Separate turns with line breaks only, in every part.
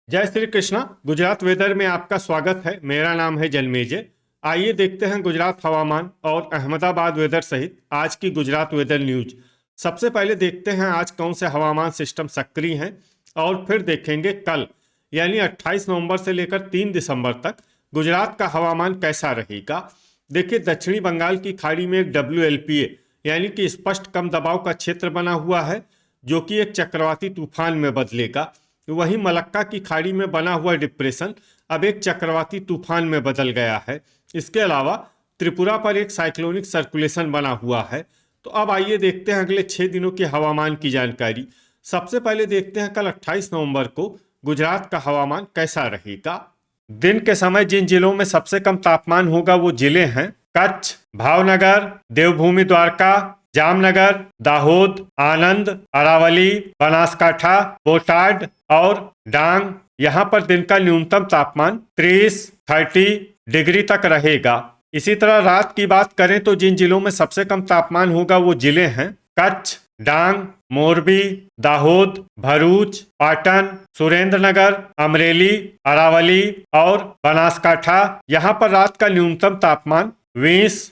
जय श्री कृष्णा। गुजरात वेदर में आपका स्वागत है। मेरा नाम है जन्मेजय। आइए देखते हैं गुजरात हवामान और अहमदाबाद वेदर सहित आज की गुजरात वेदर न्यूज। सबसे पहले देखते हैं आज कौन से हवामान सिस्टम सक्रिय हैं और फिर देखेंगे कल यानी 28 नवंबर से लेकर 3 दिसंबर तक गुजरात का हवामान कैसा रहेगा। देखिए, दक्षिणी बंगाल की खाड़ी में एक WLPA यानी कि स्पष्ट कम दबाव का क्षेत्र बना हुआ है जो कि एक चक्रवाती तूफान में बदलेगा। वहीं मलक्का की खाड़ी में बना हुआ डिप्रेशन अब एक चक्रवाती तूफान में बदल गया है। इसके अलावा त्रिपुरा पर एक साइक्लोनिक सर्कुलेशन बना हुआ है। तो अब आइए देखते हैं अगले 6 दिनों के हवामान की जानकारी। सबसे पहले देखते हैं कल 28 नवंबर को गुजरात का हवामान कैसा रहेगा। दिन के समय जिन जिलों में सबसे कम तापमान होगा वो जिले हैं कच्छ, भावनगर, देवभूमि द्वारका, जामनगर, दाहोद, आनंद, अरावली, बनासकाठा, बोटाड और डांग। यहाँ पर दिन का न्यूनतम तापमान 30 डिग्री तक रहेगा। इसी तरह रात की बात करें तो जिन जिलों में सबसे कम तापमान होगा वो जिले हैं कच्छ, डांग, मोरबी, दाहोद, भरूच, पाटन, सुरेंद्रनगर, अमरेली, अरावली और बनासकाठा। यहाँ पर रात का न्यूनतम तापमान 20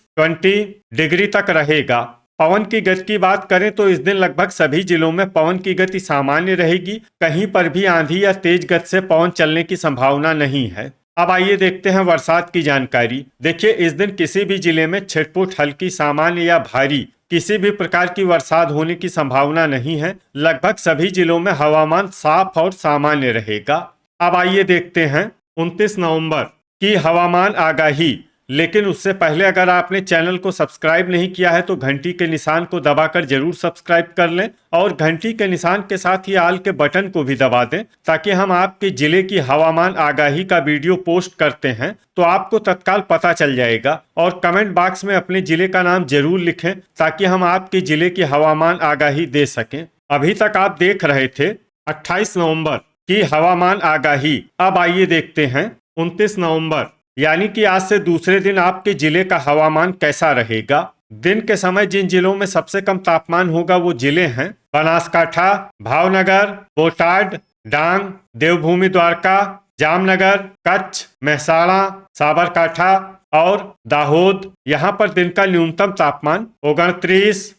डिग्री तक रहेगा। पवन की गति की बात करें तो इस दिन लगभग सभी जिलों में पवन की गति सामान्य रहेगी। कहीं पर भी आंधी या तेज गति से पवन चलने की संभावना नहीं है। अब आइए देखते हैं बरसात की जानकारी। देखिए, इस दिन किसी भी जिले में छिटपुट, हल्की, सामान्य या भारी किसी भी प्रकार की बरसात होने की संभावना नहीं है। लगभग सभी जिलों में हवामान साफ और सामान्य रहेगा। अब आइए देखते हैं 29 नवंबर की हवामान आगाही। लेकिन उससे पहले अगर आपने चैनल को सब्सक्राइब नहीं किया है तो घंटी के निशान को दबाकर जरूर सब्सक्राइब कर लें और घंटी के निशान के साथ ही आल के बटन को भी दबा दें ताकि हम आपके जिले की हवामान आगाही का वीडियो पोस्ट करते हैं तो आपको तत्काल पता चल जाएगा। और कमेंट बॉक्स में अपने जिले का नाम जरूर लिखें ताकि हम आपके जिले की हवामान आगाही दे सकें। अभी तक आप देख रहे थे 28 नवंबर की हवामान आगाही। अब आइए देखते हैं 29 नवंबर यानी कि आज से दूसरे दिन आपके जिले का हवामान कैसा रहेगा। दिन के समय जिन जिलों में सबसे कम तापमान होगा वो जिले हैं बनासकाठा, भावनगर, बोटाड, डांग, देवभूमि द्वारका, जामनगर, कच्छ, मेहसाणा, साबरकाठा और दाहोद। यहाँ पर दिन का न्यूनतम तापमान 29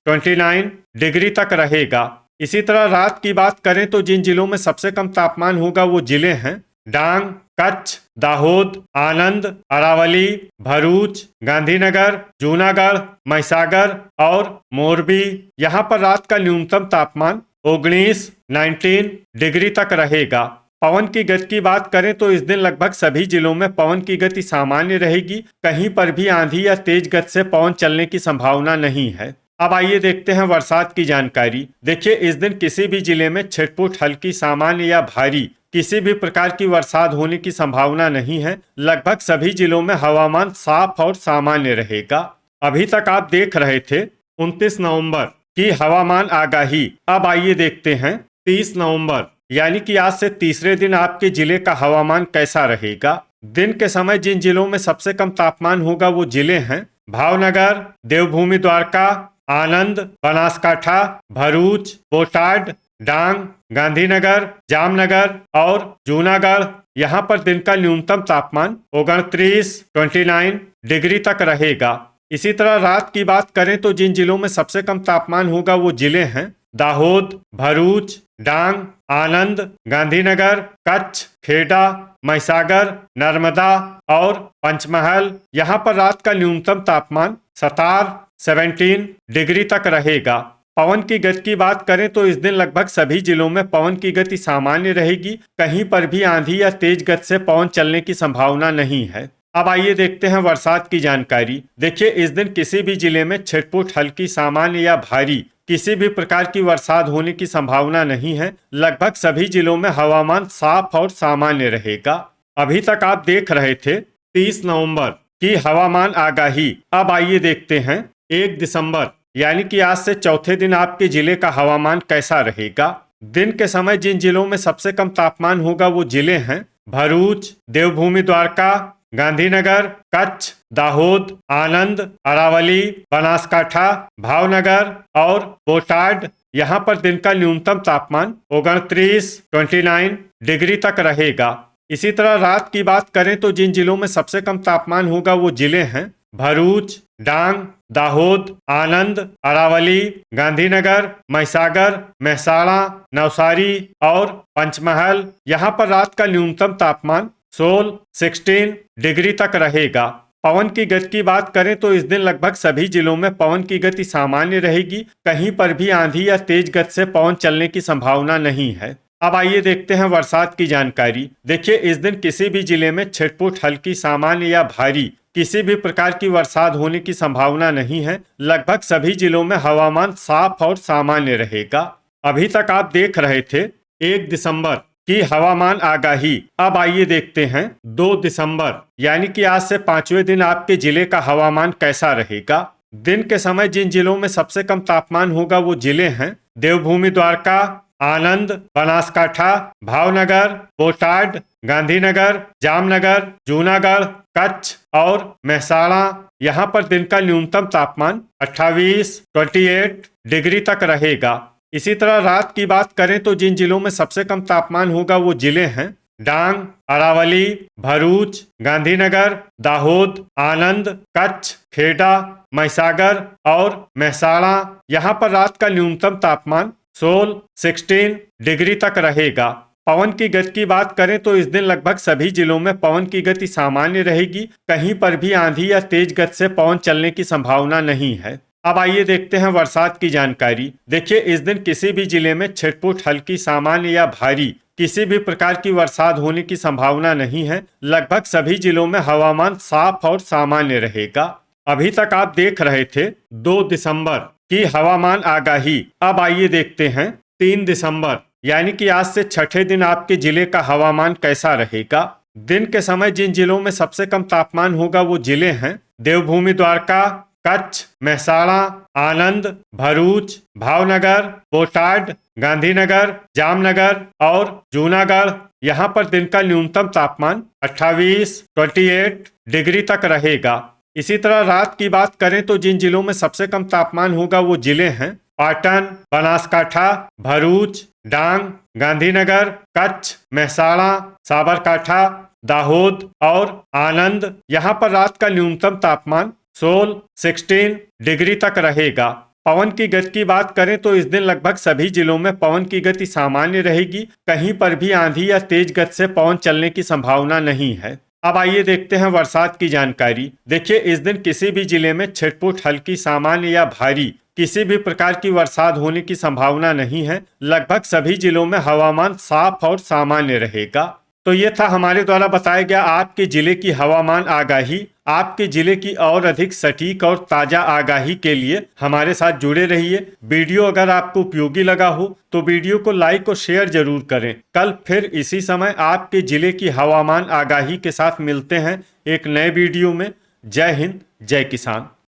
डिग्री तक रहेगा। इसी तरह रात की बात करें तो जिन जिलों में सबसे कम तापमान होगा वो जिले हैं डांग, कच्छ, दाहोद, आनंद, अरावली, भरूच, गांधीनगर, जूनागढ़, महिसागर और मोरबी। यहाँ पर रात का न्यूनतम तापमान 19 डिग्री तक रहेगा। पवन की गति की बात करें तो इस दिन लगभग सभी जिलों में पवन की गति सामान्य रहेगी। कहीं पर भी आंधी या तेज गति से पवन चलने की संभावना नहीं है। अब आइए देखते हैं बरसात की जानकारी। देखिए, इस दिन किसी भी जिले में छिटपुट, हल्की, सामान्य या भारी किसी भी प्रकार की बरसात होने की संभावना नहीं है। लगभग सभी जिलों में हवामान साफ और सामान्य रहेगा। अभी तक आप देख रहे थे 29 नवंबर की हवामान आगाही। अब आइए देखते हैं 30 नवंबर यानी कि आज से तीसरे दिन आपके जिले का हवामान कैसा रहेगा। दिन के समय जिन जिलों में सबसे कम तापमान होगा वो जिले हैं भावनगर, देवभूमि द्वारका, आनंद, बनासकाठा, भरूच, बोटाड, डांग, गांधीनगर, जामनगर और जूनागढ़। यहाँ पर दिन का न्यूनतम तापमान 29 डिग्री तक रहेगा। इसी तरह रात की बात करें तो जिन जिलों में सबसे कम तापमान होगा वो जिले हैं दाहोद, भरूच, डांग, आनंद, गांधीनगर, कच्छ, खेड़ा, महिसागर, नर्मदा और पंचमहल। यहाँ पर रात का न्यूनतम तापमान 17 डिग्री तक रहेगा। पवन की गति की बात करें तो इस दिन लगभग सभी जिलों में पवन की गति सामान्य रहेगी। कहीं पर भी आंधी या तेज गति से पवन चलने की संभावना नहीं है। अब आइए देखते हैं बरसात की जानकारी। देखिए, इस दिन किसी भी जिले में छिटपुट, हल्की, सामान्य या भारी किसी भी प्रकार की बरसात होने की संभावना नहीं है। लगभग सभी जिलों में हवामान साफ और सामान्य रहेगा। अभी तक आप देख रहे थे 30 नवंबर की हवामान आगाही। अब आइए देखते हैं 1 दिसंबर यानी कि आज से चौथे दिन आपके जिले का हवामान कैसा रहेगा। दिन के समय जिन जिलों में सबसे कम तापमान होगा वो जिले हैं भरूच, देवभूमि द्वारका, गांधीनगर, कच्छ, दाहोद, आनंद, अरावली, बनासकाठा, भावनगर और बोटाड। यहाँ पर दिन का न्यूनतम तापमान 29 डिग्री तक रहेगा। इसी तरह रात की बात करें तो जिन जिलों में सबसे कम तापमान होगा वो जिले हैं भरूच, डांग, दाहोद, आनंद, अरावली, गांधीनगर, महिसागर, महसाणा, नवसारी और पंचमहल। यहाँ पर रात का न्यूनतम तापमान 16 डिग्री तक रहेगा। पवन की गति की बात करें तो इस दिन लगभग सभी जिलों में पवन की गति सामान्य रहेगी। कहीं पर भी आंधी या तेज गति से पवन चलने की संभावना नहीं है। अब आइए देखते हैं बरसात की जानकारी। देखिए, इस दिन किसी भी जिले में छिटपुट, हल्की, सामान्य या भारी किसी भी प्रकार की बरसात होने की संभावना नहीं है। लगभग सभी जिलों में हवामान साफ और सामान्य रहेगा। अभी तक आप देख रहे थे 1 दिसंबर की हवामान आगाही। अब आइए देखते हैं 2 दिसंबर यानी कि आज से 5वें दिन आपके जिले का हवामान कैसा रहेगा। दिन के समय जिन जिलों में सबसे कम तापमान होगा वो जिले हैं देवभूमि द्वारका, आनंद, बनासकाठा, भावनगर, बोटाड, गांधीनगर, जामनगर, जूनागढ़, कच्छ और महसाणा। यहाँ पर दिन का न्यूनतम तापमान 28 डिग्री तक रहेगा। इसी तरह रात की बात करें तो जिन जिलों में सबसे कम तापमान होगा वो जिले हैं डांग, अरावली, भरूच, गांधीनगर, दाहोद, आनंद, कच्छ, खेड़ा, महिसागर और महसाणा। यहाँ पर रात का न्यूनतम तापमान 16 डिग्री तक रहेगा। पवन की गति की बात करें तो इस दिन लगभग सभी जिलों में पवन की गति सामान्य रहेगी। कहीं पर भी आंधी या तेज गति से पवन चलने की संभावना नहीं है। अब आइए देखते हैं बरसात की जानकारी। देखिए, इस दिन किसी भी जिले में छिटपुट, हल्की, सामान्य या भारी किसी भी प्रकार की बरसात होने की संभावना नहीं है। लगभग सभी जिलों में हवामान साफ और सामान्य रहेगा। अभी तक आप देख रहे थे 2 दिसंबर की हवामान आगाही। अब आइए देखते हैं 3 दिसंबर यानी कि आज से छठे दिन आपके जिले का हवामान कैसा रहेगा। दिन के समय जिन जिलों में सबसे कम तापमान होगा वो जिले हैं देवभूमि द्वारका, कच्छ, महसाणा, आनंद, भरूच, भावनगर, बोटाड, गांधीनगर, जामनगर और जूनागढ़। यहाँ पर दिन का न्यूनतम तापमान 28 डिग्री तक रहेगा। इसी तरह रात की बात करें तो जिन जिलों में सबसे कम तापमान होगा वो जिले हैं पाटन, बनासकाठा, भरूच, डांग, गांधीनगर, कच्छ, महसाणा, साबरकाठा, दाहोद और आनंद। यहाँ पर रात का न्यूनतम तापमान 16 डिग्री तक रहेगा। पवन की गति की बात करें तो इस दिन लगभग सभी जिलों में पवन की गति सामान्य रहेगी। कहीं पर भी आंधी या तेज गति से पवन चलने की संभावना नहीं है। अब आइए देखते हैं बरसात की जानकारी। देखिए, इस दिन किसी भी जिले में छिटपुट, हल्की, सामान्य या भारी किसी भी प्रकार की बरसात होने की संभावना नहीं है। लगभग सभी जिलों में हवामान साफ और सामान्य रहेगा। तो ये था हमारे द्वारा बताया गया आपके जिले की हवामान आगाही। आपके जिले की और अधिक सटीक और ताजा आगाही के लिए हमारे साथ जुड़े रहिए। वीडियो अगर आपको उपयोगी लगा हो तो वीडियो को लाइक और शेयर जरूर करें। कल फिर इसी समय आपके जिले की हवामान आगाही के साथ मिलते हैं एक नए वीडियो में। जय हिंद, जय किसान।